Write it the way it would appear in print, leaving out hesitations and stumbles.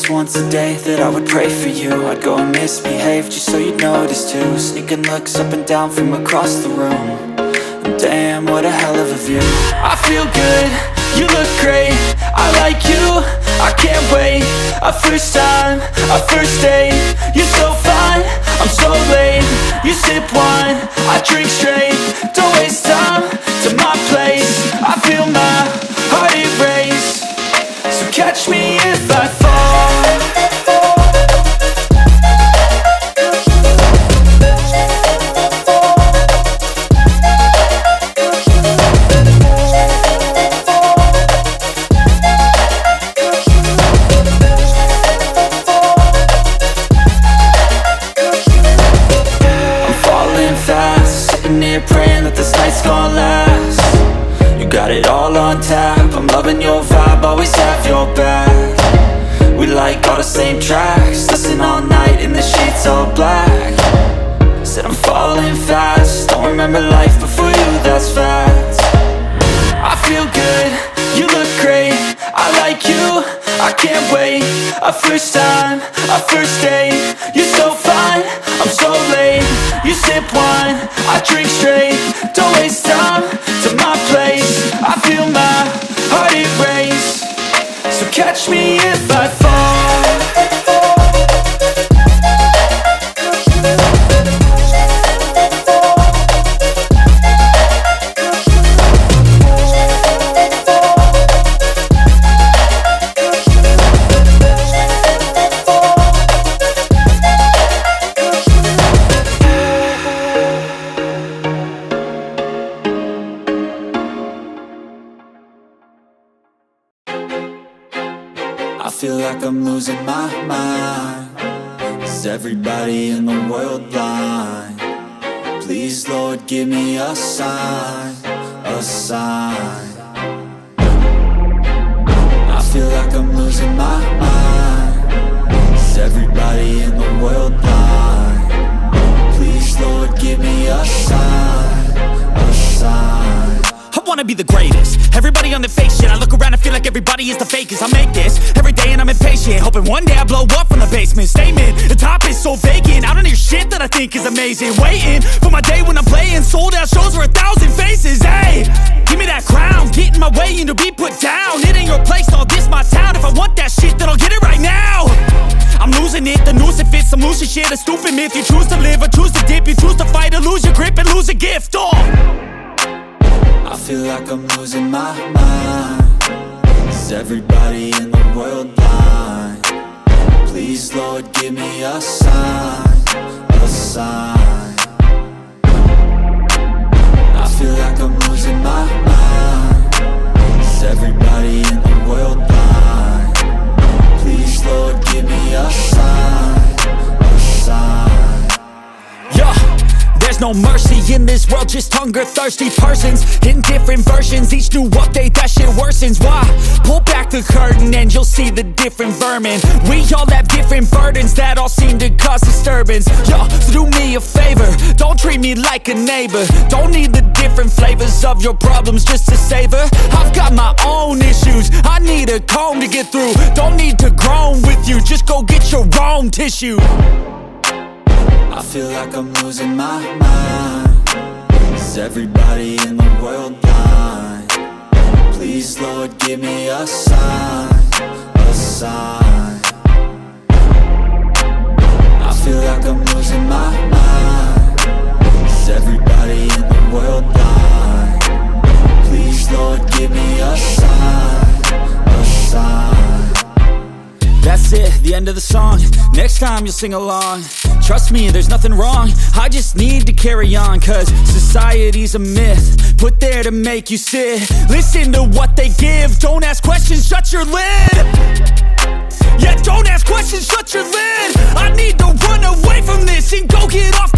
promise once a day that I would pray for you. I'd go and misbehave just so you'd notice too. Sneaking looks up and down from across the room. And damn, what a hell of a view. I feel good, you look great, I like you, I can't wait. A first time, a first date, you're so fine, I'm so late. You sip wine, I drink straight. Don't waste time to my place. I feel my heart erase. So catch me if I fall. I'm falling fast, sitting here praying that this night's gonna last. You got it all on tap, I'm loving your vibe, always have your back. We like all the same tracks, listen all night in the sheets all black. Said I'm falling fast, don't remember life before you, that's fact. I feel good, you look great, I like you, I can't wait. A first time, a first date, you're so fine, I'm so late. You sip wine, I drink straight. Don't waste time to my place. I feel my heart erase. So catch me if I fall. I feel like I'm losing my mind. Is everybody in the world blind? Please, Lord, give me a sign, a sign. I feel like I'm losing my mind. Is everybody in the world blind? Please, Lord, give me a sign, a sign. I wanna be the greatest. Everybody on the fake shit. I look around and feel like everybody is the fakest. I make this every day and I'm impatient, hoping one day I blow up from the basement. Statement, the top is so vacant. I don't hear shit that I think is amazing. Waiting for my day when I'm playing sold out shows for 1,000 faces. Hey, give me that crown, get in my way and to be put down. It ain't your place, all this my town. If I want that shit, then I'll get it right now. I'm losing it, the noose it fits some loose shit. A stupid myth, you choose to live or choose to dip. You choose to fight or lose your grip and lose a gift. I feel like I'm losing my mind. Is everybody in the world blind? Please, Lord, give me a sign, a sign. I feel like I'm losing my mind. Is everybody in the world blind? Please, Lord, give me a sign, a sign. Yeah. There's no mercy in this world, just hunger-thirsty persons in different versions. Each new update, that shit worsens. Why? Pull back the curtain and you'll see the different vermin. We all have different burdens that all seem to cause disturbance. Yo, so do me a favor, don't treat me like a neighbor. Don't need the different flavors of your problems just to savor. I've got my own issues, I need a comb to get through. Don't need to groan with you, just go get your own tissue. I feel like I'm losing my mind. Is everybody in the world blind? Please, Lord, give me a sign, a sign. I feel like I'm losing my mind. Is everybody in the world blind? Please, Lord, give me a sign, a sign. That's it, the end of the song. Next time you'll sing along. Trust me, there's nothing wrong, I just need to carry on. Cause society's a myth, put there to make you sit. Listen to what they give, don't ask questions, shut your lid. Yeah, don't ask questions, shut your lid. I need to run away from this and go get off